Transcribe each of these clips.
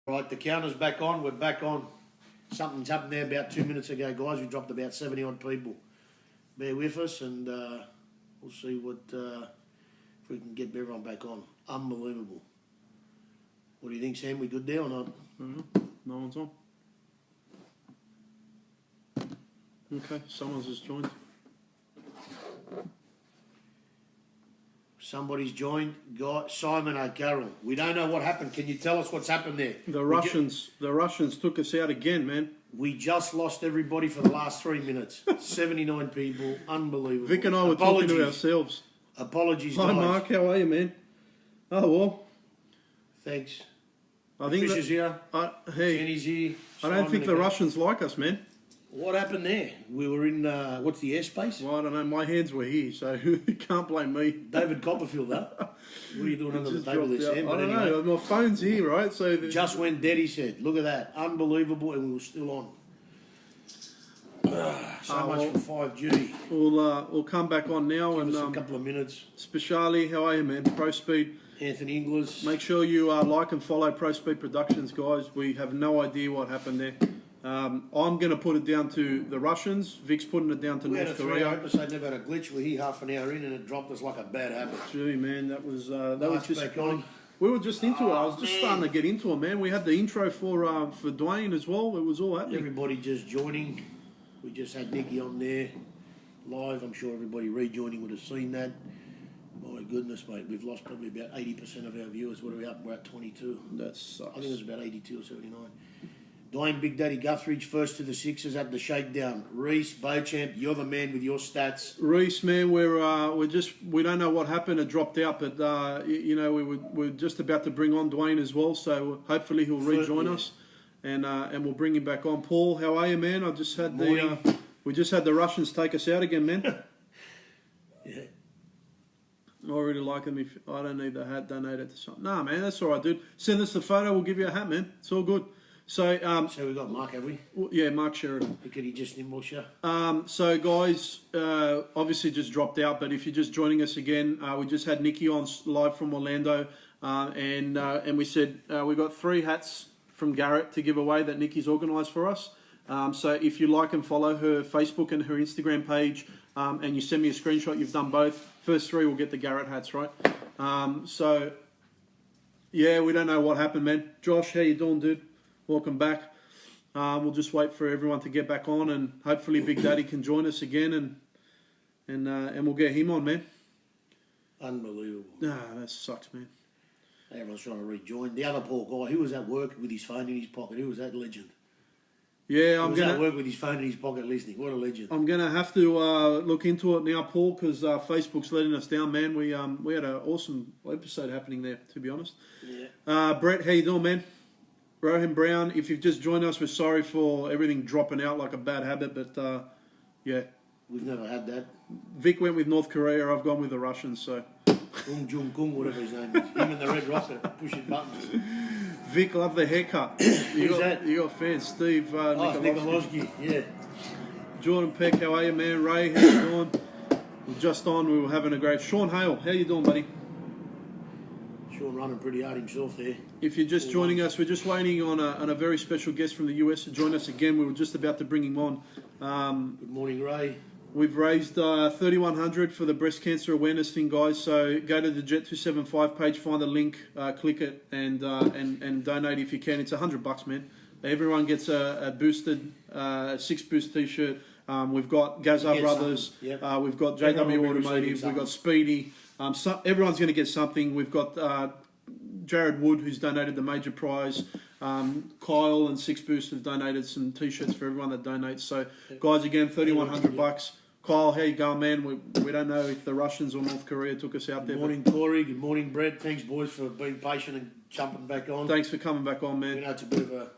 Right, the counter's back on. We're back on. Something's happened there about 2 minutes ago, guys. We dropped about 70 odd people. Bear with us, and we'll see what if we can get everyone back on. Unbelievable. What do you think, Sam? We good there or not? No one's on. Okay, someone's just joined. Somebody's joined. Simon O'Carroll. We don't know what happened. Can you tell us what's happened there? The Russians took us out again, man. We just lost everybody for the last 3 minutes. 79 people. Unbelievable. Vic and I were talking to ourselves. Apologies, Hi, guys. Mark. How are you, man? Oh, well. Thanks. I think Fish is here. Hey, Jenny's here. I don't think the Russians like us, man. What happened there? We were in, what's the airspace? Well, I don't know. My hands were here, so you can't blame me. David Copperfield, huh? What are you doing under the table there, Sam? I don't know. My phone's here, right? So just when Daddy said, look at that. Unbelievable, and we were still on. So much for 5G. We'll come back on now. Give and us a couple of minutes. Speciali, how are you, man? Pro Speed. Anthony Inglis. Make sure you like and follow Pro Speed Productions, guys. We have no idea what happened there. I'm going to put it down to the Russians. Vic's putting it down to North Korea. We had a 3-hour episode, never had a glitch. We're here half an hour in and it dropped us like a bad habit. Gee, man, that was disappointing. We were just into it. I was just starting to get into it, man. We had the intro for Dwayne as well. It was all happening. Everybody just joining. We just had Nicky on there live. I'm sure everybody rejoining would have seen that. My goodness, mate, we've lost probably about 80% of our viewers. What are we up? We're at 22. That sucks. I think it was about 82 or 79. Dwayne Big Daddy Guthrudge, first to the Sixers at the shakedown. Reese, Beauchamp, you're the man with your stats. Reese, man, we don't know what happened. It dropped out, but we're just about to bring on Dwayne as well. So hopefully he'll rejoin us, and we'll bring him back on. Paul, how are you, man? I just had we just had the Russians take us out again, man. Yeah. I really like them. If I don't need the hat, donate it to something. Nah, man, that's all right, dude. Send us the photo. We'll give you a hat, man. It's all good. So we got Mark, have we? Yeah, Mark Sheridan. Could he just nimble you? So guys, obviously just dropped out, but if you're just joining us again, we just had Nikki on live from Orlando, and we said we got 3 hats from Garrett to give away that Nikki's organised for us. So if you like and follow her Facebook and her Instagram page, and you send me a screenshot, you've done both. First 3 will get the Garrett hats, right? So yeah, we don't know what happened, man. Josh, how you doing, dude? Welcome back. We'll just wait for everyone to get back on, and hopefully Big Daddy can join us again, and we'll get him on, man. Unbelievable. That sucks, man. Everyone's trying to rejoin. The other poor guy, he was at work with his phone in his pocket. Who was that legend? Yeah, he was at work with his phone in his pocket listening. What a legend. I'm gonna have to look into it now, Paul, because Facebook's letting us down, man. We had an awesome episode happening there, to be honest. Yeah. Brett, how you doing, man? Rohan Brown, if you've just joined us, we're sorry for everything dropping out like a bad habit, but yeah. We've never had that. Vic went with North Korea, I've gone with the Russians, so. Kung Jung Kung, whatever his name is. Him and the Red Rocket pushing buttons. Vic, love the haircut. You got fans. Steve Nikolowski, yeah. Jordan Peck, how are you, man? Ray, how you doing? We're just on, we were having a great... Sean Hale, how you doing, buddy? Sean running pretty hard himself there. If you're just joining us, we're just waiting on a very special guest from the US to join us again. We were just about to bring him on. Good morning, Ray. We've raised $3,100 for the breast cancer awareness thing, guys. So go to the Jet275 page, find the link, click it, and donate if you can. It's $100, man. Everyone gets a boosted 6-boost T-shirt. We've got Gazar Brothers. Yep. We've got JW Automotive. We've got Speedy. Everyone's going to get something. We've got Jared Wood, who's donated the major prize. Kyle and 6Boost have donated some T-shirts for everyone that donates. So, guys, again, $3,100. Kyle, how you going, man? We don't know if the Russians or North Korea took us out there. Good morning, Corey. Good morning, Brett. Thanks, boys, for being patient and jumping back on. Thanks for coming back on, man. You know, it's a bit of a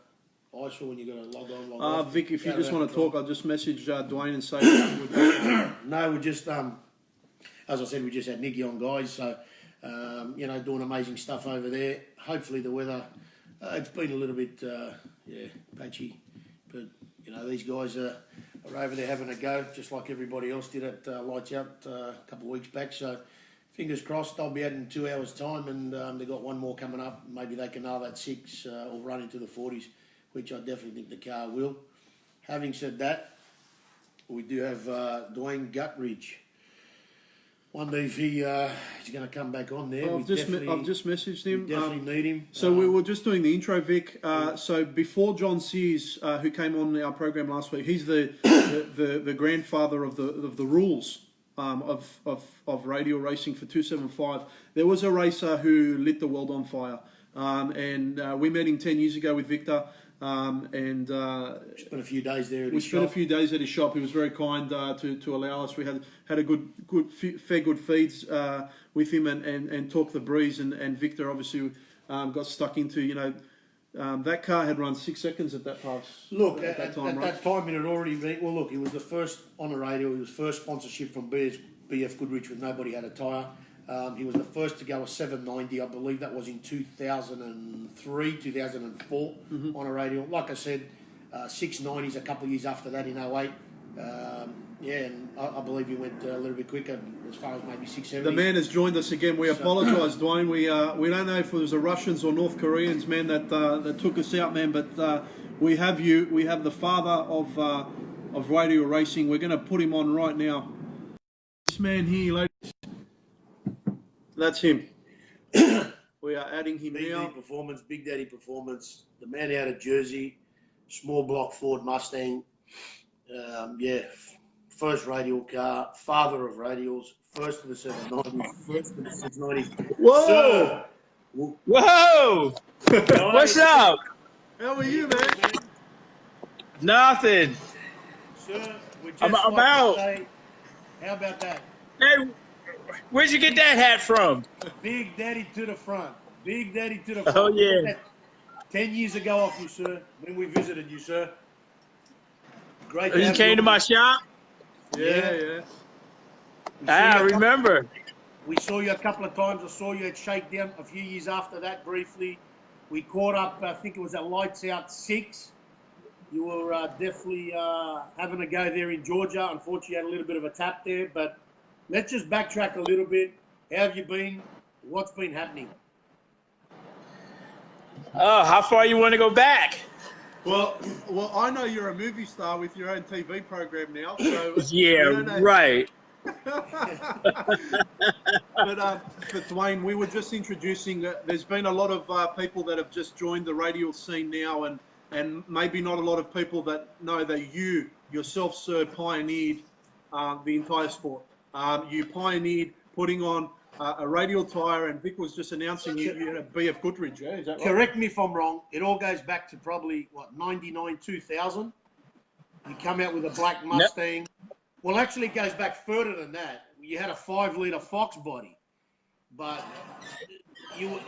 eyesore when you got to log on, log off. Vic, if you just want to talk, I'll just message Dwayne and say... No, we just... as I said, we just had Nicky on, guys, so, doing amazing stuff over there. Hopefully the weather, it's been a little bit, patchy, but, these guys are over there having a go, just like everybody else did at Lights Out a couple of weeks back, so fingers crossed they'll be out in 2 hours' time, and they've got one more coming up. Maybe they can nail that 6 or run into the 40s, which I definitely think the car will. Having said that, we do have Dwayne Guthrudge. Wonder if he's going to come back on there. I've just messaged him. We definitely need him. So we were just doing the intro, Vic. So before John Sears, who came on our program last week, he's the grandfather of the rules of radial racing for 275. There was a racer who lit the world on fire, and we met him 10 years ago with Victor. And spent a few days there. We spent a few days at his shop. He was very kind to allow us. We had a good feeds with him and talked the breeze. And Victor obviously got stuck into that car had run 6 seconds at that pass. Look, at that time it had already been. Well, look, he was the first on the radio. He was first sponsorship from BF Goodrich with nobody had a tyre. He was the first to go a 790, I believe that was in 2003, 2004 on a radial. Like I said, 690s a couple of years after that in 08. And I believe he went a little bit quicker as far as maybe 670. The man has joined us again. We apologise, Dwayne. We don't know if it was the Russians or North Koreans, man, that took us out, man. But we have you. We have the father of radial racing. We're going to put him on right now. This man here, ladies. That's him. We are adding him now. Big Daddy Performance. The man out of Jersey, small block Ford Mustang. First radial car, father of radials, first of the 790s, first of the 690s. Whoa! Sir, Whoa! What's up? How are you, man? Nothing. Sir, I'm out. How about that? Hey, where'd you get that hat from? Big Daddy to the front. Big Daddy to the front. Oh, yeah. 10 years ago off you, sir, when we visited you, sir. Great. You came to my shop? Yeah. I remember. We saw you a couple of times. I saw you at Shakedown a few years after that briefly. We caught up, I think it was at Lights Out 6. You were definitely having a go there in Georgia. Unfortunately, you had a little bit of a tap there, but let's just backtrack a little bit. How have you been? What's been happening? Oh, how far you want to go back? Well, I know you're a movie star with your own TV program now. So yeah, right. But Dwayne, we were just introducing. There's been a lot of people that have just joined the radial scene now, and maybe not a lot of people that know that you yourself, sir, pioneered the entire sport. You pioneered putting on a radial tyre, and Vic was just announcing you had a BF Goodrich, yeah? Is that right? Correct me if I'm wrong. It all goes back to probably, 99, 2000? You come out with a black Mustang. Yep. Well, actually, it goes back further than that. You had a 5-litre Fox body. But you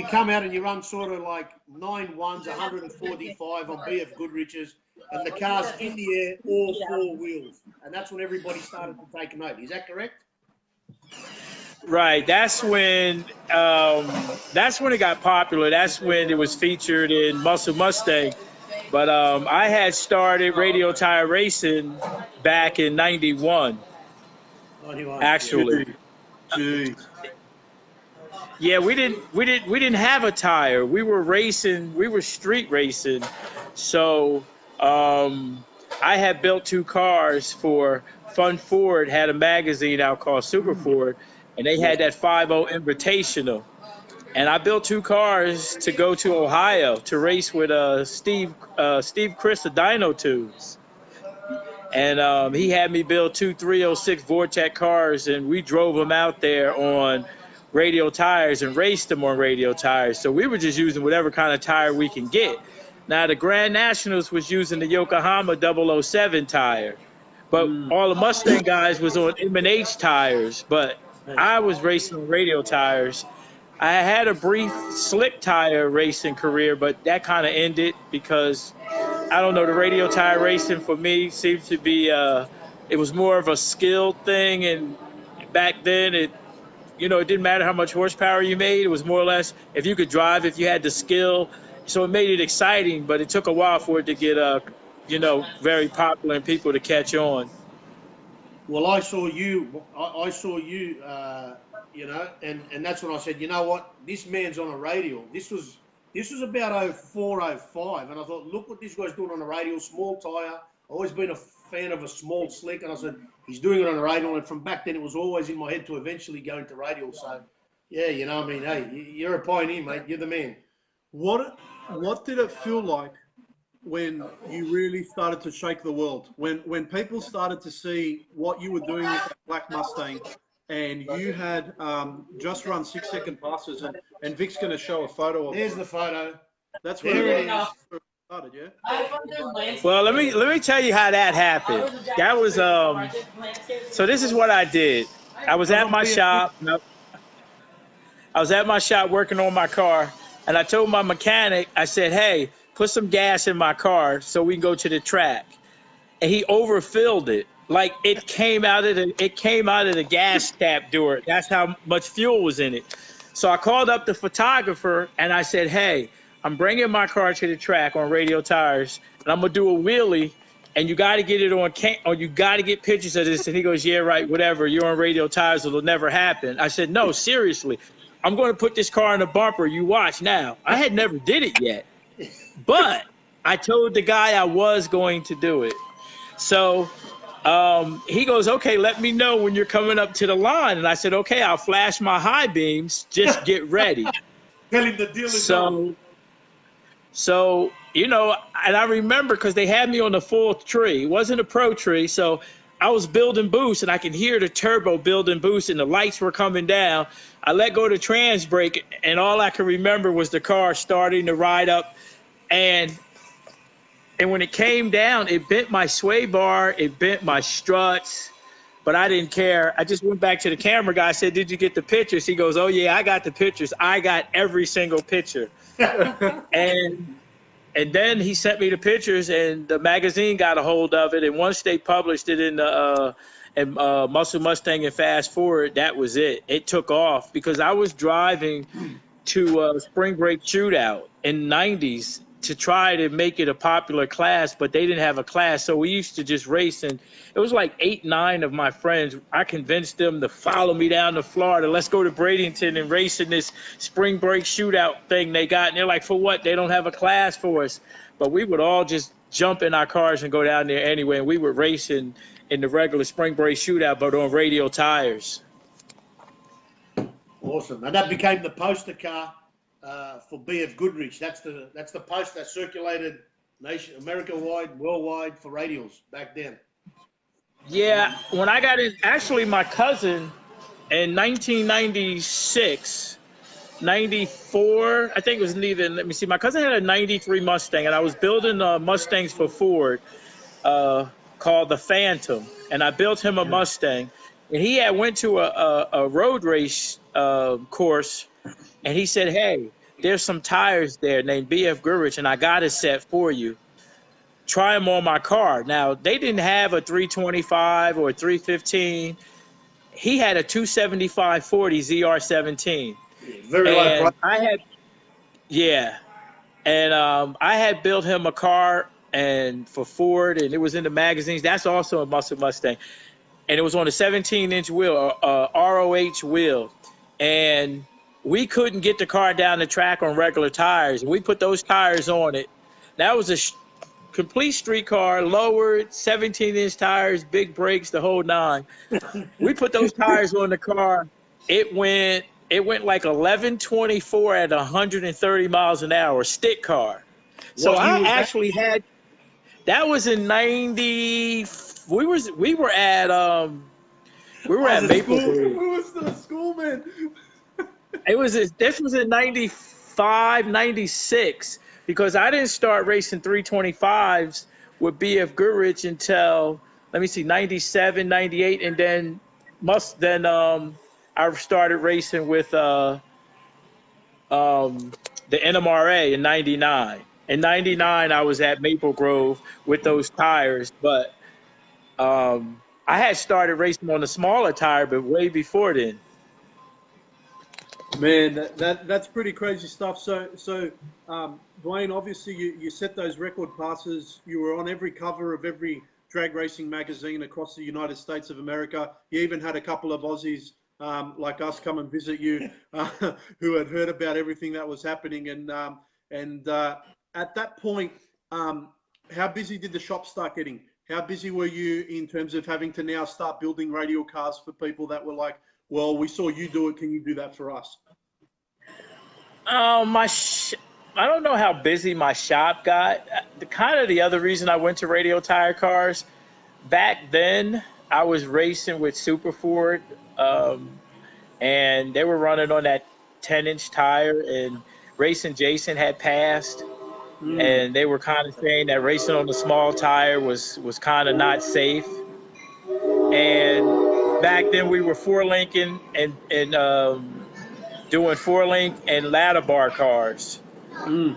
come out and you run sort of like 9 ones, 145 on BF Goodriches, and the car's in the air, all 4 wheels. And that's when everybody started to take note. Is that correct? Right. That's when it got popular. That's when it was featured in Muscle Mustang. But I had started radial tire racing back in '91. Actually. Jeez. Yeah, we didn't have a tire. We were racing. We were street racing. So I had built 2 cars for Fun Ford. Had a magazine out called Super Ford, and they had that 5.0 Invitational. And I built 2 cars to go to Ohio to race with Steve Chris of Dyno Tubes. And he had me build 2 306 Vortec cars, and we drove them out there on radial tires and raced them on radial tires. So we were just using whatever kind of tire we can get. Now, the Grand Nationals was using the Yokohama 007 tire, but all the Mustang guys was on M&H tires, but I was racing on radial tires. I had a brief slick tire racing career, but that kind of ended because, I don't know, the radial tire racing for me seemed to be, it was more of a skill thing, and back then it didn't matter how much horsepower you made. It was more or less if you could drive, if you had the skill. So it made it exciting, but it took a while for it to get, very popular and people to catch on. Well, I saw you. I saw you. You know, and that's when I said, you know what, this man's on a radial. This was about 04, 05, and I thought, look what this guy's doing on a radial, small tyre. Always been a fan of a small slick, and I said he's doing it on a radial. And from back then, it was always in my head to eventually go into radial. So, yeah, you know, I mean, hey, you're a pioneer, mate. You're the man. What did it feel like when you really started to shake the world? When people started to see what you were doing with that black Mustang, and you had just run 6-second passes, and Vic's going to show a photo of it. There's the photo. That's where There it it is. started, yeah? Well, let me tell you how that happened. That was so this is what I did. I was at my shop. I was at my shop working on my car, and I told my mechanic, I said, "Hey, put some gas in my car so we can go to the track." And he overfilled it. Like it came out of the gas tap door. That's how much fuel was in it. So I called up the photographer and I said, "Hey, I'm bringing my car to the track on Radial tires, and I'm gonna do a wheelie, and you got to get it on or you got to get pictures of this." And he goes, "Yeah, right, whatever. You're on Radial tires, it'll never happen." I said, "No, seriously, I'm going to put this car in a bumper. You watch now." I had never did it yet, but I told the guy I was going to do it. So he goes, "Okay, let me know when you're coming up to the line." And I said, "Okay, I'll flash my high beams. Just get ready." Tell him the deal is on. So, you know, and I remember because they had me on the full tree. It wasn't a pro tree. So I was building boost, and I could hear the turbo building boost, and the lights were coming down. I let go of the trans brake, and all I could remember was the car starting to ride up. And when it came down, it bent my sway bar, it bent my struts, but I didn't care. I just went back to the camera guy. I said, "Did you get the pictures?" He goes, "Oh, yeah, I got the pictures. I got every single picture." And then he sent me the pictures, and the magazine got a hold of it. And once they published it in the Muscle Mustang and Fast Forward, that was it. It took off because I was driving to a spring break shootout in the 90s to try to make it a popular class, but they didn't have a class. So we used to just race, and it was like 8, 9 of my friends. I convinced them to follow me down to Florida. Let's go to Bradenton and race in this spring break shootout thing they got. And they're like, "For what? They don't have a class for us." But we would all just jump in our cars and go down there anyway. And we would race in the regular spring break shootout, but on Radial tires. Awesome. And that became the poster car for BF Goodrich. That's the post that circulated America-wide, worldwide for radials back then. Yeah, when I got in, actually my cousin in 1996, 94, I think it was neither, let me see, my cousin had a 93 Mustang, and I was building Mustangs for Ford called the Phantom, and I built him a Mustang, and he had went to a road race course, and he said, "Hey, there's some tires there named BF Goodrich, and I got a set for you. Try them on my car." Now, they didn't have a 325 or a 315. He had a 275 40 ZR17. Very low price. I had built him a car and for Ford, and it was in the magazines. That's also a Muscle Mustang. And it was on a 17-inch wheel, ROH wheel. And we couldn't get the car down the track on regular tires. We put those tires on it. That was a complete street car, lowered, 17-inch tires, big brakes, the whole nine. We put those tires on the car. It went like 1124 at 130 miles an hour, stick car. So I actually had, that was in 90. We were at Maple Grove. We were still at school, man. This was in 95, 96, because I didn't start racing 325s with BF Goodrich until, let me see, 97, 98, and then I started racing with the NMRA in 99. In 99, I was at Maple Grove with those tires, but I had started racing on a smaller tire, but way before then. Man, that's pretty crazy stuff. So Dwayne, obviously you set those record passes. You were on every cover of every drag racing magazine across the United States of America. You even had a couple of Aussies like us come and visit you, who had heard about everything that was happening. And at that point, how busy did the shop start getting? How busy were you in terms of having to now start building radial cars for people that were like, well, we saw you do it, can you do that for us? I don't know how busy my shop got. The other reason I went to radial tire cars, back then I was racing with Super Ford, and they were running on that 10-inch tire, and Racing Jason had passed, and they were kind of saying that racing on the small tire was kind of not safe. And back then we were four-linking and doing four-link and ladder bar cars, and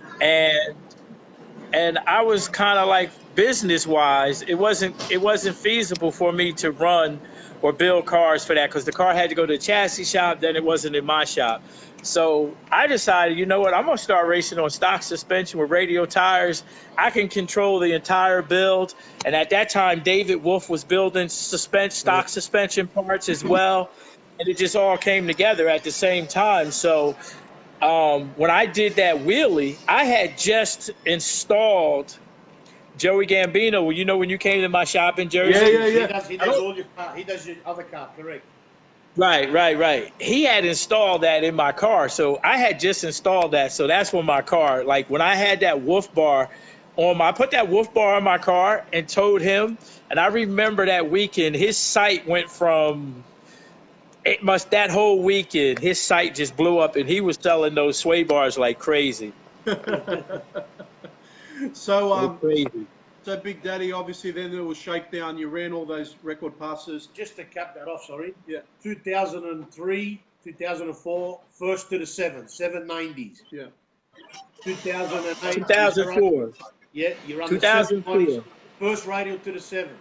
I was kind of like, business-wise, it wasn't feasible for me to run or build cars for that, because the car had to go to the chassis shop, then it wasn't in my shop. So I decided, you know what, I'm going to start racing on stock suspension with radial tires. I can control the entire build. And at that time, David Wolf was building stock suspension parts as well. And it just all came together at the same time. So when I did that wheelie, I had just installed Joey Gambino. You know, when you came to my shop in Jersey? Yeah. He does all your car. He does your other car, correct. Right. He had installed that in my car. So I had just installed that. So that's when my car, like when I had that Wolf bar I put that Wolf bar on my car and towed him. And I remember that weekend, his sight went from, that whole weekend, his site just blew up, and he was selling those sway bars like crazy. So, crazy. So Big Daddy, obviously then there was Shakedown. You ran all those record passes. Just to cap that off, sorry. Yeah. 2003, 2004, first to the seventh, 790s. Yeah. 2008. 2004. Yeah, you're on 2004. the 790s, first radial to the sevens.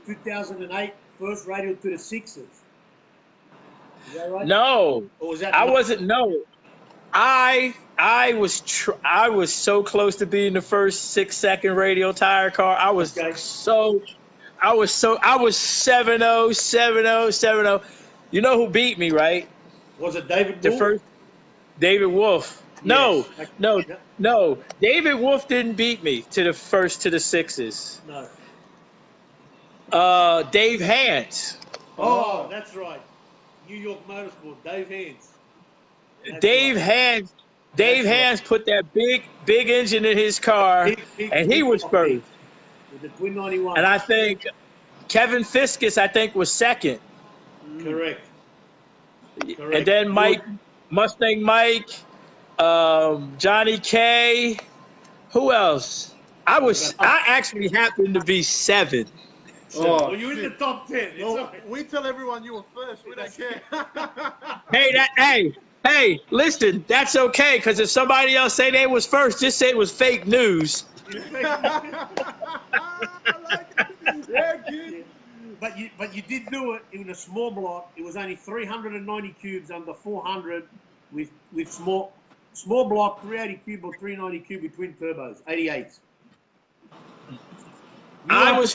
2008, first radial to the sixes. Is that right? No, Or was that I wasn't. No, I was so close to being the first 6-second radial tire car. I was 7-0, 7-0. You know who beat me, right? Was it David The Wolf? first David Wolf. Yes. No. David Wolf didn't beat me to the first to the sixes. No. Dave Hance. Oh, that's right. New York Motorsport, Dave Hance. Dave Hance put that big engine in his car, and he was first. With the twin 91. And I think Kevin Fiskus, was second. Correct. And then Mustang Mike, Johnny K. Who else? I actually happened to be 7. Oh, well, you're in the top 10. Well, we tell everyone you were first. We don't care. Hey, listen, that's okay, because if somebody else say they was first, just say it was fake news. But you did do it in a small block. It was only 390 cubes under 400 with small block 380 cube or 390 cube with twin turbos, 88s. I was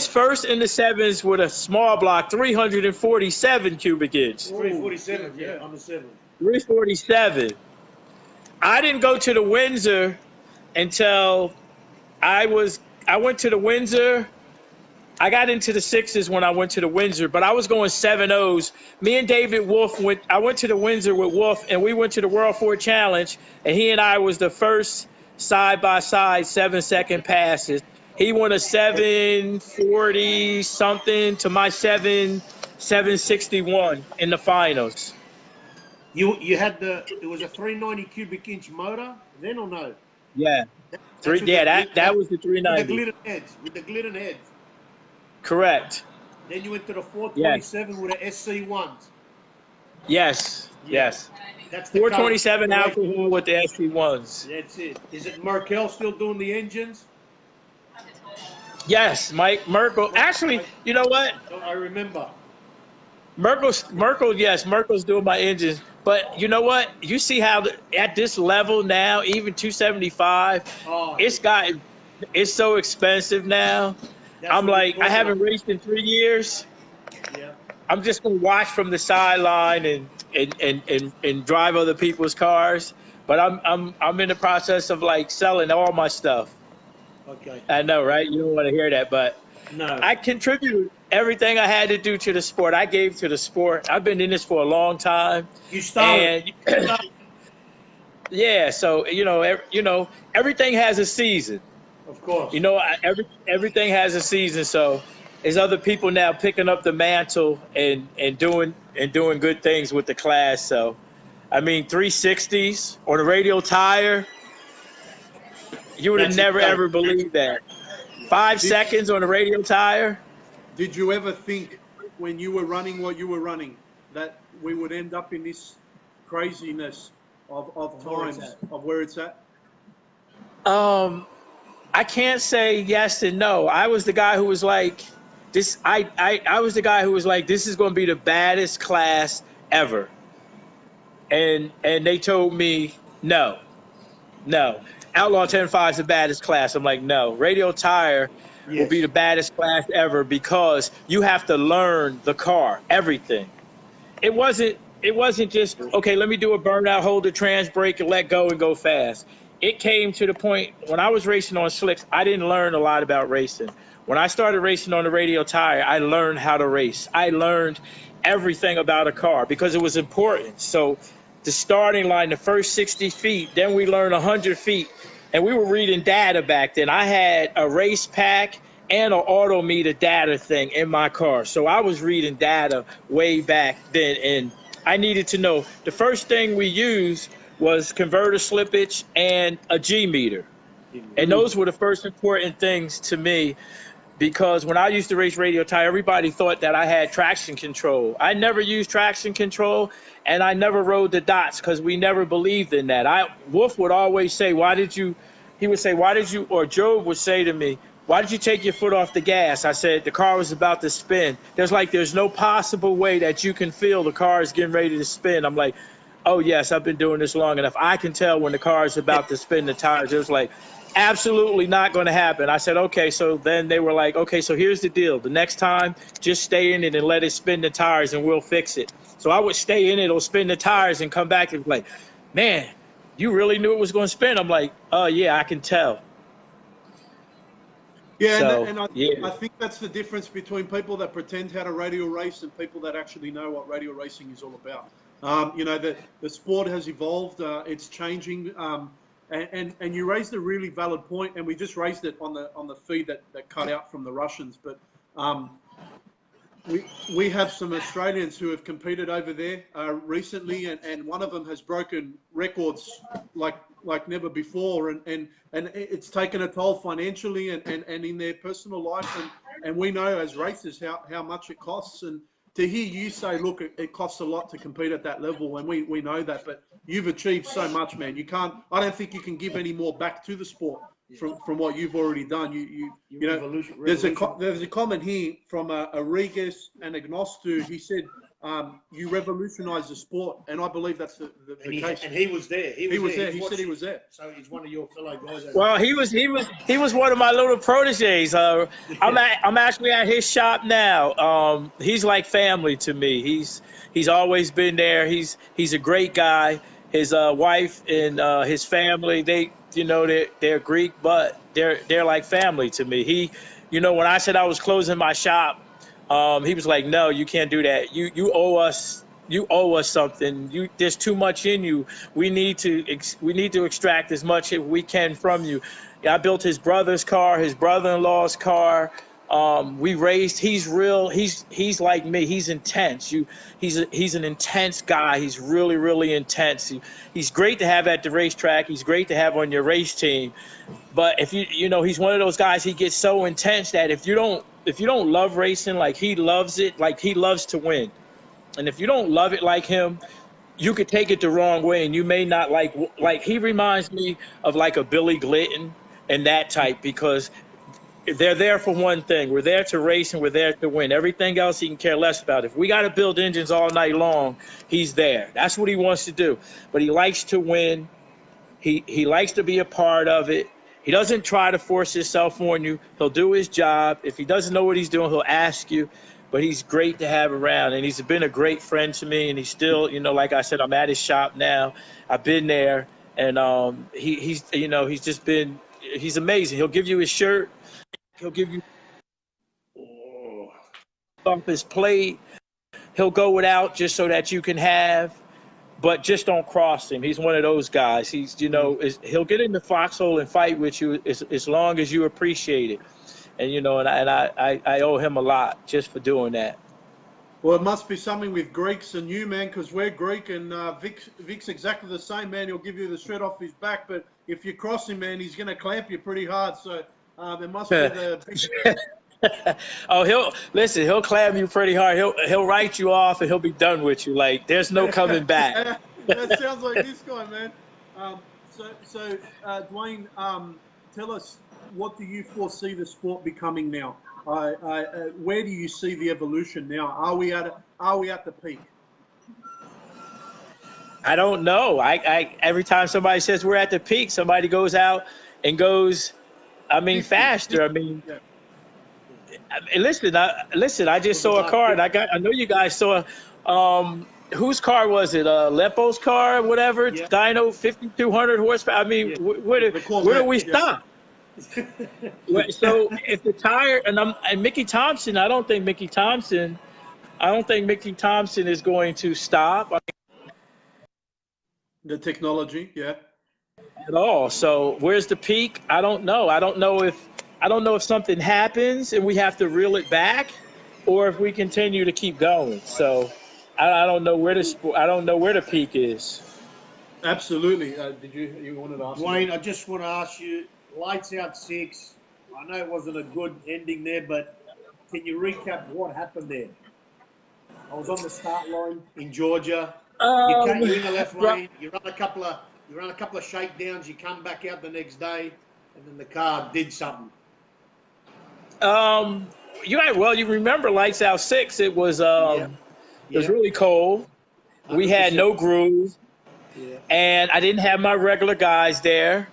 first in the sevens with a small block 347 cubic inch. 347, yeah, on the 7. 347. I didn't go to the Windsor until I went to the Windsor. I got into the sixes when I went to the Windsor, but I was going 7-0s. Me and David Wolf I went to the Windsor with Wolf, and we went to the World Ford Challenge, and he and I was the first side-by-side 7-second passes. He won a 740 something to my 761 in the finals. You had it was a 390 cubic inch motor then or no? Yeah. That was the 390. With the glidden heads. Correct. Then you went to the 427 with the SC1s. Yes. That's the 427 alcohol with the SC1s. That's it. Is it Merkel still doing the engines? Yes, Mike Merkel. Actually, you know what? I remember. Merkel's doing my engines. But you know what? You see how at this level now, even 275, it's it's so expensive now. That's I'm what like, we're I talking haven't raced in 3 years. about. Yeah. I'm just gonna watch from the sideline and drive other people's cars. But I'm in the process of like selling all my stuff. Okay. I know, right? You don't want to hear that, but No. I contributed everything I had to do to the sport. I gave to the sport. I've been in this for a long time, You started. and yeah. So everything has a season. Of course. Everything has a season. So there's other people now picking up the mantle and doing good things with the class. So I mean, 360s on a radial tire. You would have That's never insane. ever believed that. 5 seconds on a radial tire. Did you ever think when you were running what you were running that we would end up in this craziness of where it's times at. of where it's at? I can't say yes and no. I was the guy who was like, this. I was the guy who was like, this is going to be the baddest class ever. And they told me no. Outlaw 10.5 is the baddest class. I'm like, no. Radial tire will be the baddest class ever because you have to learn the car, everything. It wasn't just, okay, let me do a burnout, hold the trans brake and let go and go fast. It came to the point when I was racing on slicks, I didn't learn a lot about racing. When I started racing on the radial tire, I learned how to race. I learned everything about a car because it was important. So the starting line, the first 60 feet, then we learned 100 feet. And we were reading data back then. I had a race pack and an autometer data thing in my car. So I was reading data way back then. And I needed to know. The first thing we used was converter slippage and a G meter. And those were the first important things to me because when I used to race radial tire, everybody thought that I had traction control. I never used traction control, and I never rode the dots because we never believed in that. Wolf would always say, he would say, or Job would say to me, why did you take your foot off the gas? I said, the car was about to spin. There's no possible way that you can feel the car is getting ready to spin. I'm like, oh, yes, I've been doing this long enough. I can tell when the car is about to spin the tires. It was like, absolutely not going to happen. I said, okay. So then they were like, okay, so here's the deal. The next time, just stay in it and let it spin the tires and we'll fix it. So I would stay in it or spin the tires and come back and be like, man, you really knew it was going to spin? I'm like, oh, yeah, I can tell. Yeah, So, I think that's the difference between people that pretend how to radial race and people that actually know what radial racing is all about. The sport has evolved. It's changing. And you raised a really valid point, and we just raised it on the feed that cut out from the Russians. But we have some Australians who have competed over there recently, and one of them has broken records like never before, and it's taken a toll financially and in their personal life, and we know as racers how much it costs. And to hear you say, look, it costs a lot to compete at that level, and we know that, but you've achieved so much, man. I don't think you can give any more back to the sport from what you've already done. You know, there's a comment here from a Regis and Agnostu. He said, you revolutionized the sport, and I believe that's the case. And he was there. He was there. He said he was there. So he's one of your fellow guys. Well, he was one of my little proteges. I'm actually at his shop now. He's like family to me. He's always been there. He's a great guy. His wife and his family, they're Greek, but they're like family to me. When I said I was closing my shop, he was like, no, you can't do that. You owe us. You owe us something. There's too much in you. We need to extract as much as we can from you. I built his brother's car, his brother-in-law's car. We raised. He's real. He's like me. He's intense. He's an intense guy. He's really, really intense. He's great to have at the racetrack. He's great to have on your race team. But if he's one of those guys. He gets so intense that if you don't love racing like he loves it, like he loves to win. And if you don't love it like him, you could take it the wrong way, and you may not like he reminds me of like a Billy Glidden and that type, because they're there for one thing. We're there to race and we're there to win. Everything else he can care less about. If we got to build engines all night long, he's there. That's what he wants to do. But he likes to win. He likes to be a part of it. He doesn't try to force himself on you. He'll do his job. If he doesn't know what he's doing, he'll ask you. But he's great to have around, and he's been a great friend to me. And he's still, like I said, I'm at his shop now. I've been there, and he's just been, he's amazing. He'll give you his shirt. He'll give you off his plate. He'll go without just so that you can have. But just don't cross him. He's one of those guys. He's, he'll get in the foxhole and fight with you as long as you appreciate it. And, I owe him a lot just for doing that. Well, it must be something with Greeks and you, man, because we're Greek, and Vic's exactly the same, man. He'll give you the shirt off his back, but if you cross him, man, he's going to clamp you pretty hard. So there must be the... Oh, he'll clam you pretty hard. He'll write you off and he'll be done with you. Like, there's no coming back. That sounds like this guy, man. So Dwayne, tell us, what do you foresee the sport becoming now? Where do you see the evolution now? Are we at the peak? I don't know. I every time somebody says we're at the peak, somebody goes out and goes, faster. Yeah. Listen, I just saw a car, and I know you guys saw. Whose car was it? Lepo's car, whatever. Yeah. Dyno, 5,200 horsepower. Where do we stop? So if the tire and Mickey Thompson, I don't think Mickey Thompson is going to stop. The technology, yeah. At all. So where's the peak? I don't know. I don't know if something happens and we have to reel it back, or if we continue to keep going. So I don't know where the peak is. Absolutely. Did you wanted to ask? Dwayne, I just want to ask you, lights out 6. I know it wasn't a good ending there, but can you recap what happened there? I was on the start line in Georgia. You're in the left lane. You run a couple of shakedowns. You come back out the next day, and then the car did something. You remember Lights Out 6? It was it was really cold. 100%. We had no groove, and I didn't have my regular guys there.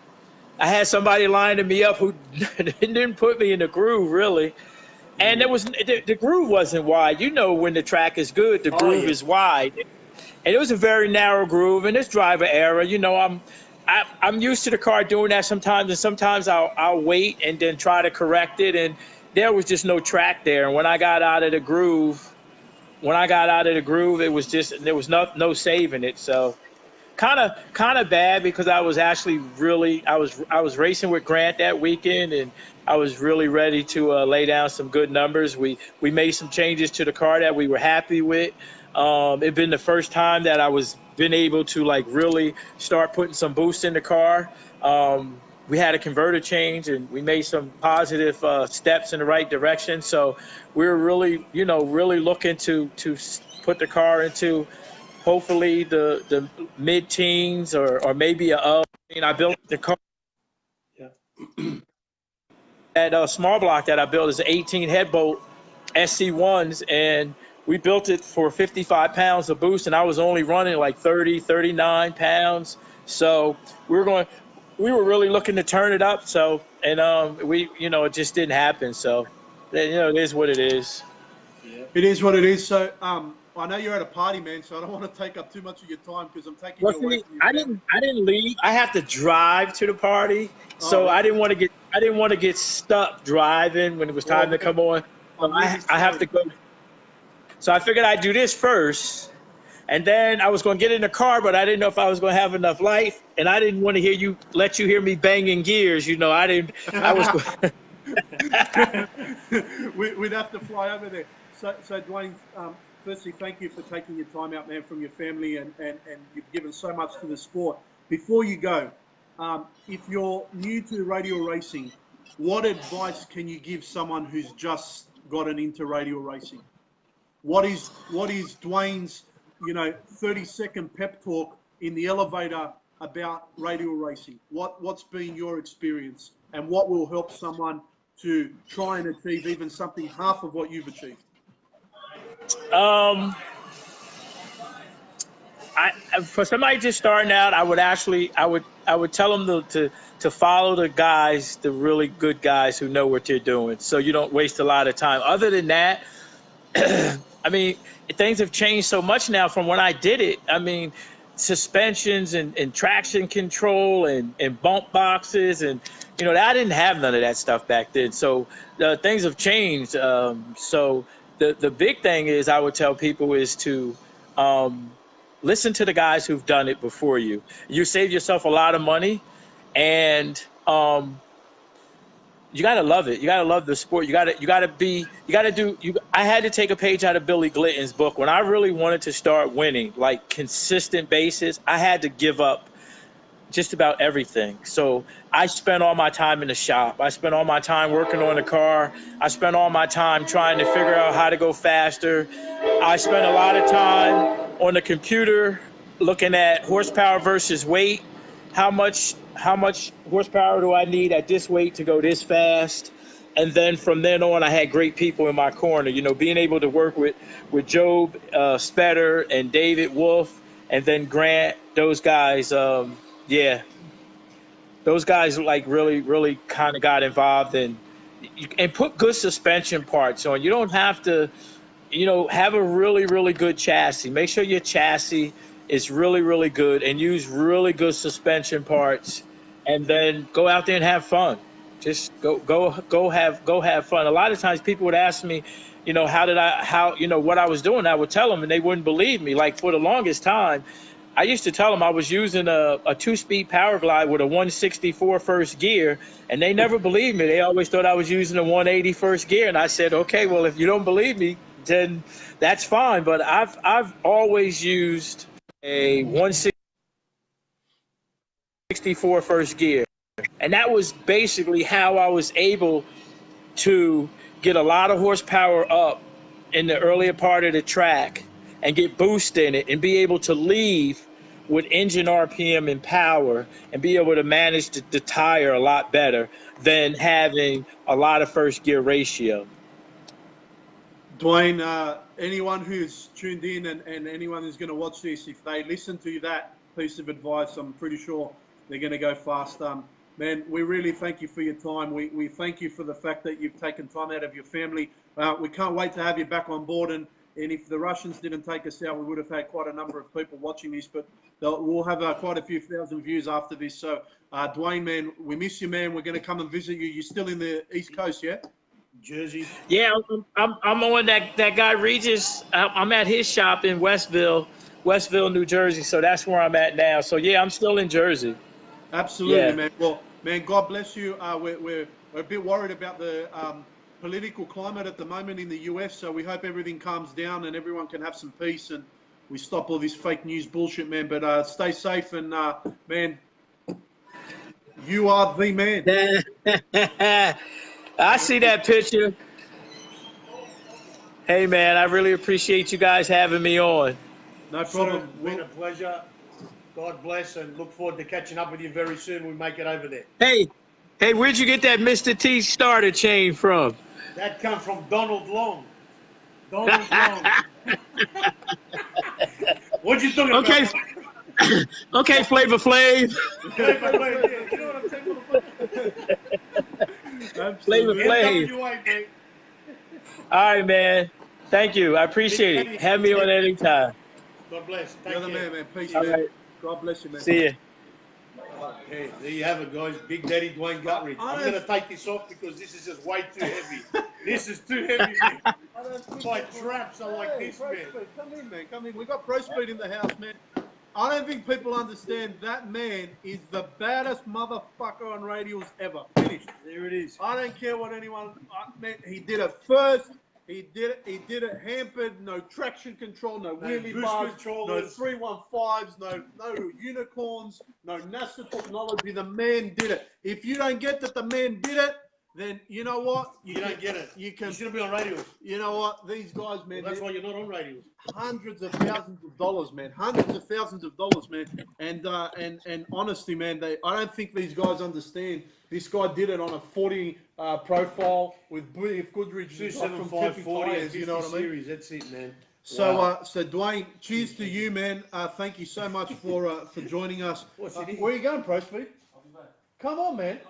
I had somebody lining me up who didn't put me in the groove really, and the groove wasn't wide. When the track is good, the groove is wide, and it was a very narrow groove. And this driver error, I'm used to the car doing that sometimes, and sometimes I'll wait and then try to correct it, and there was just no track there. And when I got out of the groove, it was just, there was no saving it. So kind of bad, because I was actually I was racing with Grant that weekend, and I was really ready to lay down some good numbers. We made some changes to the car that we were happy with. It'd been the first time that I was been able to really start putting some boost in the car. We had a converter change, and we made some positive steps in the right direction. So we were really looking to put the car into hopefully the mid-teens or maybe I built the car. That small block that I built is an 18 head bolt SC1s, and we built it for 55 pounds of boost, and I was only running like 30, 39 pounds. So we were really looking to turn it up. So, and it just didn't happen. So, it is what it is. Yeah. It is what it is. So, I know you're at a party, man, so I don't want to take up too much of your time, because I'm taking you away from your family. I didn't leave. I have to drive to the party, so I didn't want to get stuck driving when it was time to come on. I have to go. So I figured I'd do this first, and then I was going to get in the car, but I didn't know if I was going to have enough light, and I didn't want to let you hear me banging gears. I was. We'd have to fly over there. So Dwayne, firstly, thank you for taking your time out, man, from your family, and you've given so much to the sport. Before you go, if you're new to radial racing, what advice can you give someone who's just gotten into radial racing? What is Dwayne's 30-second pep talk in the elevator about radial racing? What's been your experience, and what will help someone to try and achieve even something half of what you've achieved? For somebody just starting out, I would tell them to follow the guys, the really good guys who know what they're doing, so you don't waste a lot of time. Other than that, I mean, things have changed so much now from when I did it. I mean, suspensions and traction control and bump boxes and I didn't have none of that stuff back then. So things have changed. So the big thing is I would tell people is to listen to the guys who've done it before you. You save yourself a lot of money, and you gotta love it. You gotta love the sport. You gotta do. I had to take a page out of Billy Glitton's book when I really wanted to start winning, like consistent basis. I had to give up just about everything. So I spent all my time in the shop. I spent all my time working on the car. I spent all my time trying to figure out how to go faster. I spent a lot of time on the computer looking at horsepower versus weight. How much horsepower do I need at this weight to go this fast? And then from then on, I had great people in my corner. Being able to work with Job Spetter and David Wolf, and then Grant. Those guys, those guys like really kind of got involved and put good suspension parts on. You don't have to, have a really good chassis. Make sure your chassis is really good, and use really good suspension parts, and then go out there and have fun. Just go have fun. A lot of times people would ask me, what I was doing. I would tell them and they wouldn't believe me. Like for the longest time, I used to tell them I was using a 2-speed Power Glide with a 164 first gear, and they never believed me. They always thought I was using a 180 first gear, and I said, okay, well, if you don't believe me, then that's fine. But I've always used a 164 first gear, and that was basically how I was able to get a lot of horsepower up in the earlier part of the track and get boost in it and be able to leave with engine RPM and power and be able to manage the tire a lot better than having a lot of first gear ratio. Dwayne, anyone who's tuned in and anyone who's going to watch this, if they listen to that piece of advice, I'm pretty sure they're going to go fast. Man, we really thank you for your time. We thank you for the fact that you've taken time out of your family. We can't wait to have you back on board. And if the Russians didn't take us out, we would have had quite a number of people watching this. But we'll have quite a few thousand views after this. So, Dwayne, man, we miss you, man. We're going to come and visit you. You're still in the East Coast, yeah? Jersey. Yeah, I'm on that guy Regis. I'm at his shop in Westville, New Jersey. So that's where I'm at now. So yeah, I'm still in Jersey. Absolutely, Yeah. man. Well, man, God bless you. We're a bit worried about the political climate at the moment in the US. So we hope everything calms down and everyone can have some peace and we stop all this fake news bullshit, man. But stay safe and man, you are the man. I see that picture. Hey, man, I really appreciate you guys having me on. No problem. It's been a pleasure. God bless, and look forward to catching up with you very soon. We make it over there. Hey, where'd you get that Mr. T starter chain from? That come from Donald Long. Donald Long. What'd you talking Okay. about? Okay, Flavor Flav. Flavor Flav, yeah. You know what I'm saying? Flavor Flav. NWA, mate. All right, man. Thank you. I appreciate it. Have me on anytime. God bless. You're the man, man. Peace, All man. right. God bless you, man. See you. Hey, there you have it, guys. Big Daddy Dwayne Guthrudge. I'm going to take this off because this is just way too heavy. This is too heavy, man. My traps are like this, man. Come in, man. Come in. We got Pro Speed in the house, man. I don't think people understand that man is the baddest motherfucker on radials ever. Finished. There it is. I don't care what anyone. Man, he did it first. He did it hampered. No traction control. No wheelie boost bars. controllers. No 315s. No unicorns. No NASA technology. The man did it. If you don't get that the man did it, then you know what? You don't get it. You can. You shouldn't be on radios. You know what? These guys, man. Well, that's why you're not on radios. Hundreds of thousands of dollars, man. Hundreds of thousands of dollars, man. And honestly, man, I don't think these guys understand. This guy did it on a 40 profile with Goodrich 275 40 and 50 you know what I mean? series. That's it, man. So, Wow. so Dwayne, cheers to you, man. Thank you so much for joining us. What's it in? Where are you going, Pro Speed? Come on, man.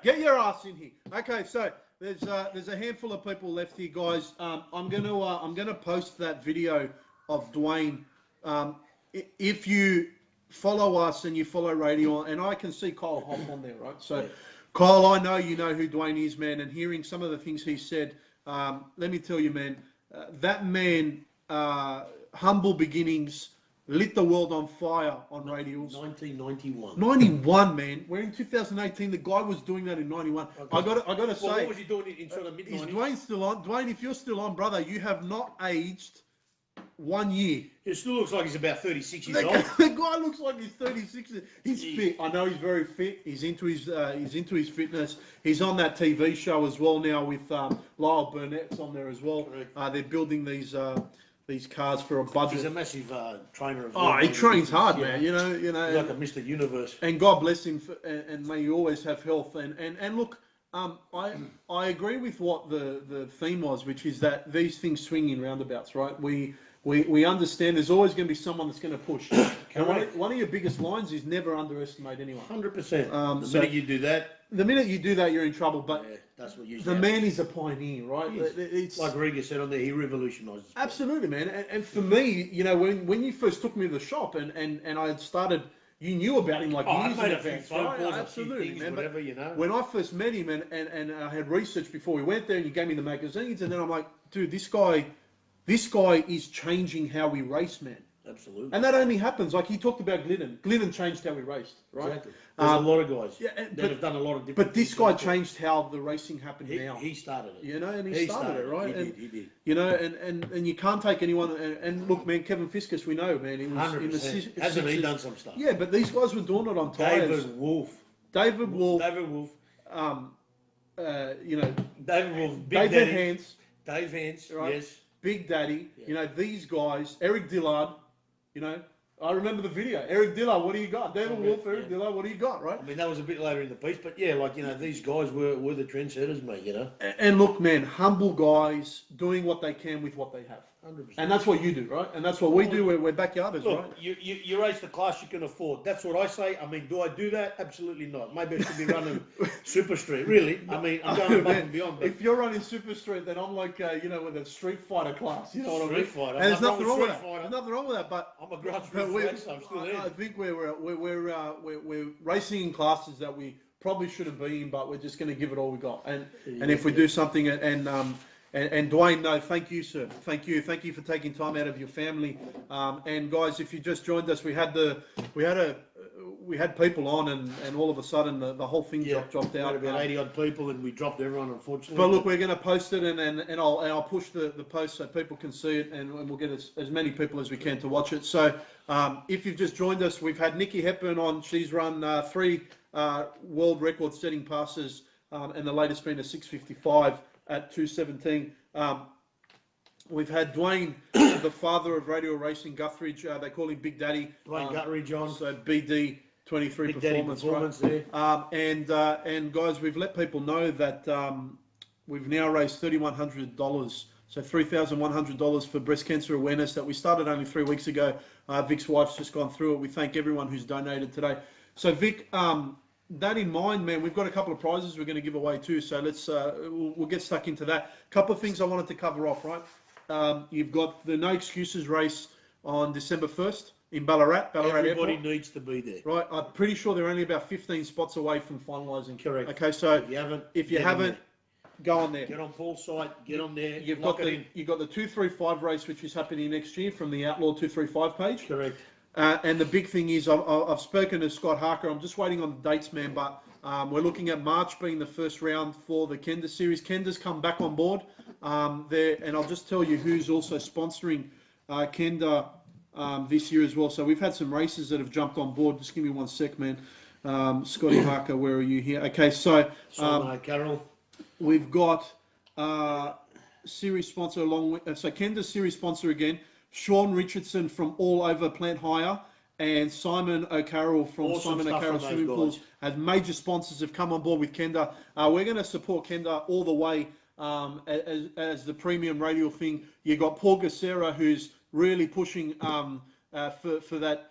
Get your ass in here. Okay, so there's a handful of people left here, guys. I'm gonna post that video of Dwayne. If you follow us and you follow Radio, and I can see Kyle Hoff on there, right? So, Kyle, I know you know who Dwayne is, man, and hearing some of the things he said, let me tell you, man, that man, humble beginnings, lit the world on fire on radials. 1991. 91, man. We're in 2018. The guy was doing that in 91. Okay. I got to say, What was he doing in sort of mid is 90s? Dwayne still on? Dwayne, if you're still on, brother, you have not aged 1 year. He still looks like he's about 36 years The old. guy looks like he's 36. He's fit. I know he's very fit. He's into his fitness. He's on that TV show as well now with Lyle Burnett's on there as well. Correct. They're building these cars for a budget. He's a massive trainer of Oh, he trains hard, man. You know. He's like a Mr. Universe. And God bless him, and may he always have health. And look, I agree with what the theme was, which is that these things swing in roundabouts, right? We understand there's always going to be someone that's going to push. And one of your biggest lines is never underestimate anyone. 100%. The minute you do that, The minute you do that, you're in trouble. But yeah, that's what you the man is a pioneer, right? It's like Riga said on there, he revolutionised. absolutely, man. And for me, you know, when you first took me to the shop and I had started, you knew about him like I years made in a few advance, phone right? calls, a few Absolutely, things, man. But whatever, you know. when I first met him and I had researched before we went there, and you gave me the magazines, and then I'm like, dude, this guy is changing how we race, man. Absolutely. And that only happens, like he talked about Glidden. Glidden changed how we raced, right? Exactly. There's a lot of guys that have done a lot of different But this things. guy changed how the racing happened now. He started it. You know, and he started it, right? He did. You know, and you can't take anyone. And look, man, Kevin Fiskus, we know, man. He was in the 100%. Hasn't he 60s. done some stuff? Yeah, but these guys were doing it on tires. David Wolf. David Wolf, you know, David Wolf. Big David Daddy. Hans, Dave Hans. Right. Yes. Big Daddy. You know, these guys. Eric Dillard. You know, I remember the video. Eric Dillard, what do you got? David Wolf, Eric Dillard, what do you got? Right. I mean, that was a bit later in the piece, but yeah, like, you know, these guys were the trendsetters, mate, you know. And look, man, humble guys doing what they can with what they have. 100%. And that's what you do, right? And that's what we do. We're backyarders, Look, right? you race the class you can afford. That's what I say. I mean, do I do that? Absolutely not. Maybe I should be running Super Street. Really? I mean, I'm going above and beyond. But If you're running Super Street, then I'm like, you know, with a Street Fighter class. You know what I mean? Street Fighter. And there's nothing wrong with Street that. Fighter. There's nothing wrong with that. But I'm a grassroots racer. I'm still I there. think we're racing in classes that we probably shouldn't be in, but we're just going to give it all we got. And if we do something, and Dwayne, no, thank you, sir. Thank you for taking time out of your family. And guys, if you just joined us, we had people on, and all of a sudden the whole thing dropped We out. had about 80 odd people, and we dropped everyone, unfortunately. But look, we're going to post it, and I'll push the post so people can see it, and we'll get as many people as we can to watch it. So if you've just joined us, we've had Nikki Hepburn on. She's run 3 world record-setting passes, and the latest being a 6:55 at 2:17. We've had Dwayne, the father of Radial Racing, Guthrudge. They call him Big Daddy. Dwayne Guthrudge on. So BD 23 Big Daddy performance, there. and guys, we've let people know that we've now raised $3,100, so $3,100 for breast cancer awareness that we started only 3 weeks ago. Vic's wife's just gone through it. We thank everyone who's donated today. So Vic, that in mind, man, we've got a couple of prizes we're going to give away too. So let's we'll get stuck into that. Couple of things I wanted to cover off, right? You've got the No Excuses race on December 1st. In Ballarat Everybody Airport. needs to be there. Right, I'm pretty sure they're only about 15 spots away from finalising. Correct. Okay, so If you haven't, go on there. get on Paul's site, get on there. You've lock got it in. the 235 race, which is happening next year from the Outlaw 235 page. Correct. And the big thing is, I've spoken to Scott Harker. I'm just waiting on the dates, man. But we're looking at March being the first round for the Kenda series. Kenda's come back on board there, and I'll just tell you who's also sponsoring Kenda this year as well. So we've had some races that have jumped on board. Just give me 1 sec, man. Scotty Harker, where are you here? Okay, so Carroll. we've got series sponsor along with so Kenda's series sponsor again. Sean Richardson from All Over Plant Hire and Simon O'Carroll from Awesome Simon stuff O'Carroll from those Swimming Pools guys. as major sponsors have come on board with Kenda. We're going to support Kenda all the way as the premium radial thing. You got Paul Gacera, who's really pushing for that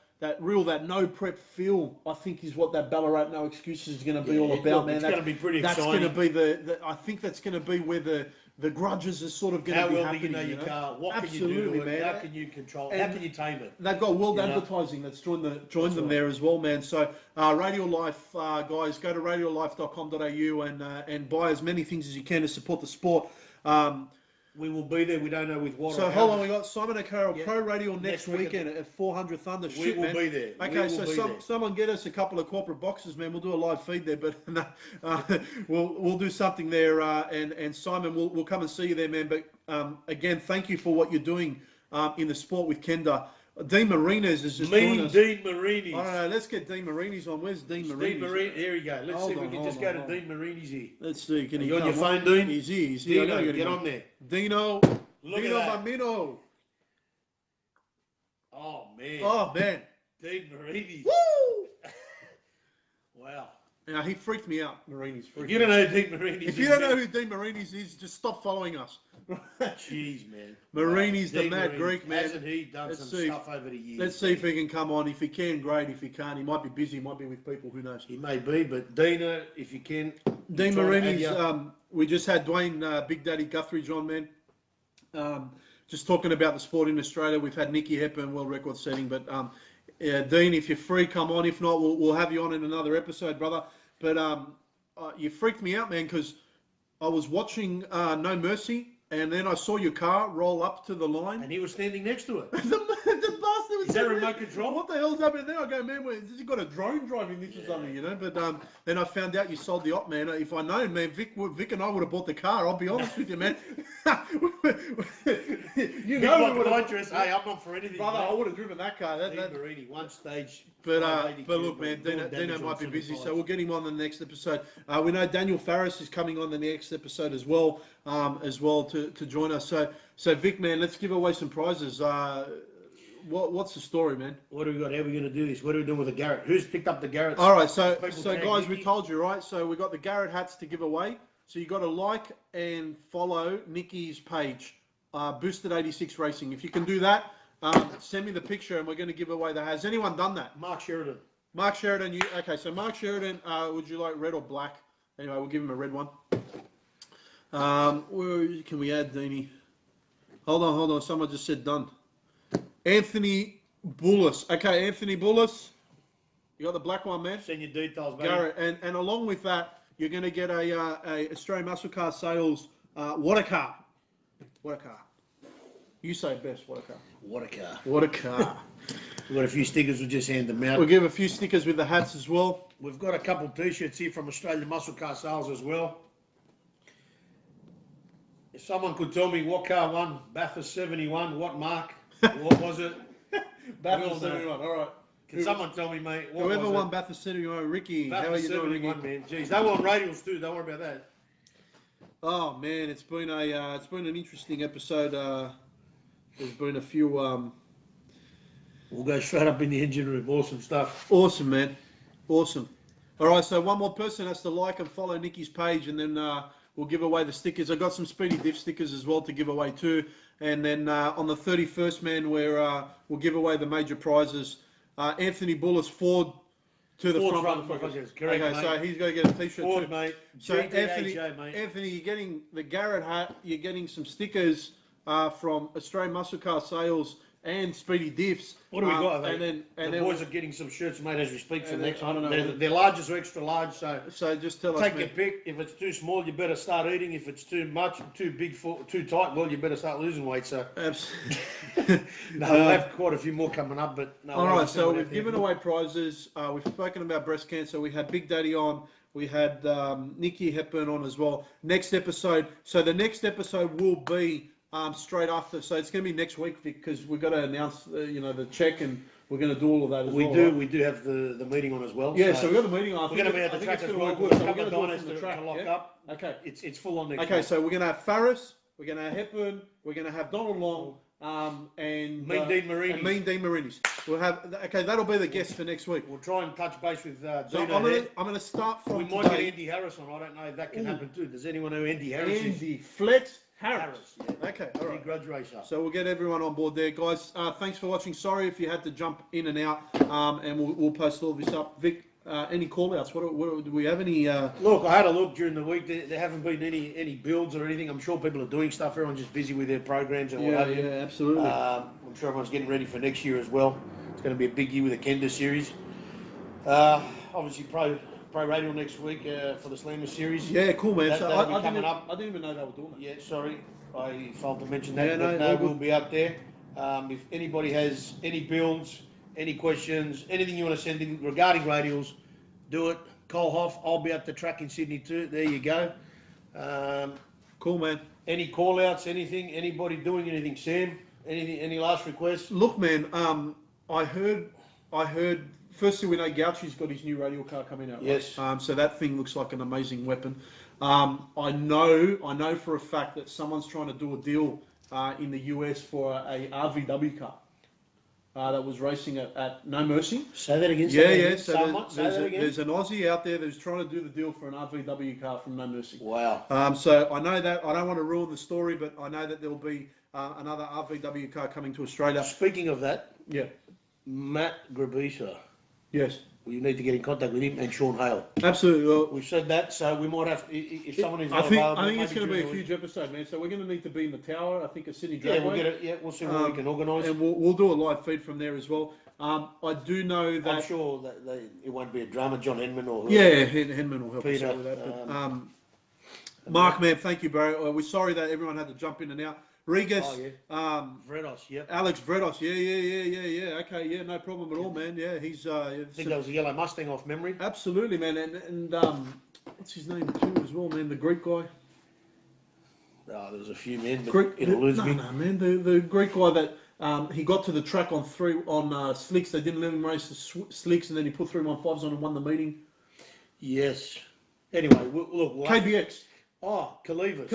no prep feel. I think is what that Ballarat No Excuses is going to be all about, man. It's going to be pretty that's exciting. That's going to be I think that's going to be where the grudges are sort of going to be happening. How well do you know your car? What Absolutely, can you do to it? man. How can you control? How can you tame it? They've got World Advertising that's joined them there as well, man. So Radial Life, guys, go to radiallife.com.au and buy as many things as you can to support the sport. We will be there. We don't know with what. So hold on, we got Simon O'Carroll Pro Radial next weekend at 400 Thunder. We will be there. Okay, so someone get us a couple of corporate boxes, man. We'll do a live feed there, but we'll do something there. And Simon, we'll come and see you there, man. But again, thank you for what you're doing in the sport with Kenda. Dean Marinas is just joining us. Dean Marinis. I don't know. Let's get Dean Marinis on. Where's Dean Marinis? Here we go. Let's see if we can just go to Dean Marinis here. Let's see. Can he on your come phone, Dean? He's here. Dino, get on there. Dino. Look Dino at that. Bambino. Oh, man. Oh, man. Dean Marinis. Woo! Wow. Now, he freaked me out, Marinis. You don't know who Dean Marinis is. If you don't know who Dean Marinis is, just stop following us. Jeez, man. Marinis, the Dean mad Marinis. Greek, man. Hasn't he done some stuff over the years? Let's see if he can come on. If he can, great. If he can't, he might be busy. He might be with people. Who knows? He may be, but Dino, if you can. Dean Marinis, we just had Dwayne Big Daddy Guthrudge on, man. Just talking about the sport in Australia. We've had Nicky Hepburn, world record setting. But Dean, if you're free, come on. If not, we'll have you on in another episode, brother. But you freaked me out, man, because I was watching No Mercy, and then I saw your car roll up to the line. And he was standing next to it. the bastard was Is that remote control? What the hell's happening there? I go, man, has he got a drone driving this or something, you know? But then I found out you sold the op, man. If I known, man, Vic and I would have bought the car. I'll be honest with you, man. You know, we would have. Hey, I'm not for anything, brother. mate. I would have driven that car. Marini, one stage. But look, man, Dino might be busy, so we'll get him on the next episode. We know Daniel Farris is coming on the next episode as well to join us. So Vic, man, let's give away some prizes. What's the story, man? What do we got? How are we going to do this? What are we doing with the Garrett? Who's picked up the Garrett? All right, so guys, we told you, right? So we got the Garrett hats to give away. So you got to like and follow Nicky's page, Boosted 86 Racing. If you can do that, send me the picture, and we're going to give away the hats. Has anyone done that? Mark Sheridan. Mark Sheridan, okay, so Mark Sheridan, would you like red or black? Anyway, we'll give him a red one. Where can we add, Deanie? Hold on, someone just said done. Anthony Bullis. Okay, Anthony Bullis, you got the black one, man? Send your details, baby. Garrett, and along with that, you're going to get a Australian Muscle Car Sales water car. What a car. You say it best, what a car. What a car. What a car. We've got a few stickers, we'll just hand them out. We'll give a few stickers with the hats as well. We've got a couple t-shirts here from Australian Muscle Car Sales as well. If someone could tell me what car won Bathurst 71, what mark, what was it? Bathurst 71, all right. Can someone tell me, mate? Whoever won Bathurst 71, Ricky, how are you doing, Ricky? Man. Jeez, they won radials too, don't worry about that. Oh man, it's been an interesting episode. There's been a few. We'll go straight up in the engine room. Awesome stuff. Awesome, man. Awesome. All right, so one more person has to like and follow Nicky's page, and then we'll give away the stickers. I got some Speedy Diffs stickers as well to give away too. And then on the 31st, man, we'll give away the major prizes. Anthony Bullis Ford to the front. Correct, okay, mate. so he's going to get a t-shirt Ford, too. mate. So Anthony, you're getting the Garrett hat. You're getting some stickers from Australian Muscle Car Sales and Speedy Diffs. What do we got? And the boys are getting some shirts made as we speak for the next one. I don't know. They're largest or extra large, so just tell us. Take your pick. If it's too small, you better start eating. If it's too much, too big, too tight, well, you better start losing weight. So absolutely. No, we'll have quite a few more coming up, but no. All right, so we've given away prizes. We've spoken about breast cancer. We had Big Daddy on. We had Nicky Hepburn on as well. Next episode. So the next episode will be straight after. So it's going to be next week because we've got to announce, the check, and we're going to do all of that as well. We do have the meeting on as well. Yeah, so we've got the meeting on. We're going to be at the track as well. Good. So we're going to do it from the track. Lock up. Okay. It's full on next Okay, week. so we're going to have Farris, we're going to have Hepburn, we're going to have Donald Long, and Dean Marinis. And Mean Dean Marinis. We'll have that'll be the guest for next week. We'll try and touch base with So Dino. I'm gonna start from We might today. get Andy Harris on. I don't know if that can happen too. Does anyone know Andy Harris? Andy Flet Harris. Yeah. Okay, all right. Grudge racer. So we'll get everyone on board there, guys. Thanks for watching. Sorry if you had to jump in and out, and we'll post all this up. Vic, any call-outs? What do we have any? Look, I had a look during the week. There haven't been any builds or anything. I'm sure people are doing stuff. Everyone's just busy with their programs and what have you. Yeah, absolutely. I'm sure everyone's getting ready for next year as well. It's going to be a big year with the Kenda series. Obviously, Pro Radial next week for the Slammer series. Yeah, cool, man. That'll be I coming up. didn't even know they were doing that. Yeah, sorry, I failed to mention that. Yeah, but no, we'll be up there. If anybody has any builds, any questions, anything you want to send in regarding radials, do it. Cole Hoff, I'll be at the track in Sydney too. There you go. Cool, man. Any call outs, anything, anybody doing anything, Sam? Anything, any last requests? Look, man. I heard. Firstly, we know Gauchi's got his new radial car coming out. Yes. Right? So that thing looks like an amazing weapon. I know for a fact that someone's trying to do a deal in the US for a RVW car that was racing at No Mercy. Say that again. Yeah. So again. there's an Aussie out there that's trying to do the deal for an RVW car from No Mercy. Wow. So I know that. I don't want to ruin the story, but I know that there will be another RVW car coming to Australia. Speaking of that, Yeah. Matt Grabisa. Yes. You need to get in contact with him and Sean Hale. Absolutely. Well, We've said that, so we might have, if someone is I not think available, it's going to be a during the huge episode, man. So we're going to need to be in the tower. I think at Sydney week. Dragway. Yeah, we'll get it. Yeah, we'll see what we can organise. And we'll do a live feed from there as well. I do know that. I'm sure that it won't be a drama. John Henman or Yeah, Henman will help us Peter, out with that. But, Mark, man, thank you, bro. We're sorry that everyone had to jump in and out. Regas, Vredos, yep. Alex Vredos, yeah. Okay, yeah, no problem at all, man. Yeah, he's. I think that was a yellow Mustang off memory. Absolutely, man, and what's his name too as well, man? The Greek guy. Oh, there was a few men, but Greek, it eludes me. No, man, the Greek guy that he got to the track on slicks. They didn't let him race the slicks, and then he put 315s on and won the meeting. Yes. Anyway, look. KBX. Oh, Kalivas.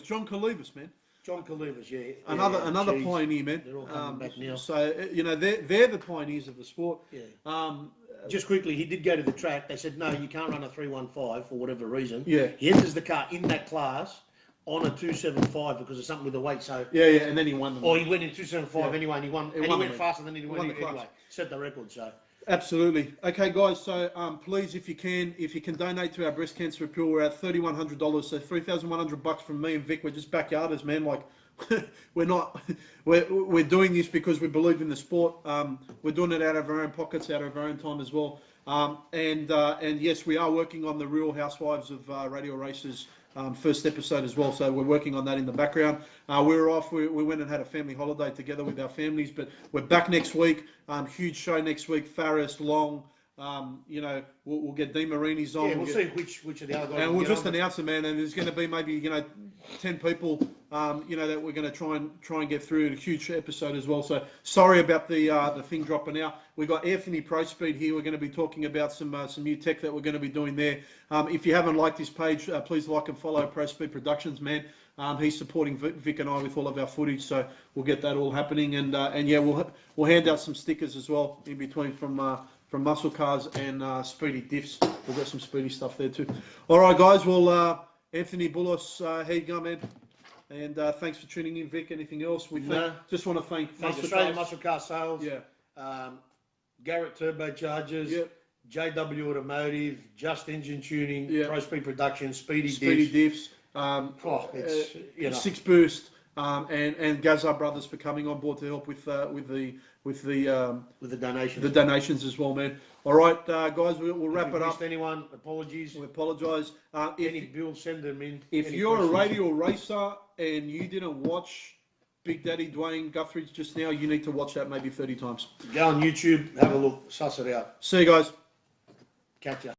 John Kalivas, man. John Kalivas, yeah. Another Jeez. pioneer, man. They're all coming back now. So they're the pioneers of the sport. Yeah. Just quickly, he did go to the track. They said, no, you can't run a 315 for whatever reason. Yeah. He enters the car in that class on a 275 because of something with the weight. So Yeah, and then he won them. Or he went in 275 anyway, and he won. He And he won went the faster than he went won the class. anyway. Set the record. So Absolutely. Okay, guys. So please, if you can donate to our breast cancer appeal, we're at $3,100. So $3,100 from me and Vic. We're just backyarders, man. Like we're doing this because we believe in the sport. We're doing it out of our own pockets, out of our own time as well. And yes, we are working on the Real Housewives of Radio Races first episode as well. So we're working on that in the background. We were off. We went and had a family holiday together with our families, but we're back next week. Huge show next week. Farris, Long. We'll get Dean Marini's on. yeah, we'll see which of the other guys. And will we'll get just on, but- announce it, man. And there's going to be maybe 10 people, that we're going to try and get through. A huge episode as well. So sorry about the thing dropping out. We got Anthony Pro Speed here. We're going to be talking about some new tech that we're going to be doing there. If you haven't liked this page, please like and follow Pro Speed Productions, man. He's supporting Vic and I with all of our footage, so we'll get that all happening. And yeah, we'll hand out some stickers as well in between from Muscle Cars and Speedy Diffs. We've got some Speedy stuff there too. All right, guys. Well, Anthony Bullos, how you going, man? And thanks for tuning in, Vic. Anything else? Just want to thank Australian Muscle Car Sales. Yeah. Garrett Turbochargers. Yep. JW Automotive. Just Engine Tuning. Yep. Pro Speed Production. Speedy Diffs. It's Six Boost. And Gaza Brothers for coming on board to help with the donations. The donations as well, man. All right, guys, we'll wrap it up. Anyone, apologies. We apologise. Any bills, send them in. If Any you're questions? a radial racer and you didn't watch Big Daddy Dwayne Guthrudge just now, you need to watch that maybe 30 times. Go on YouTube, have a look, suss it out. See you guys. Catch ya.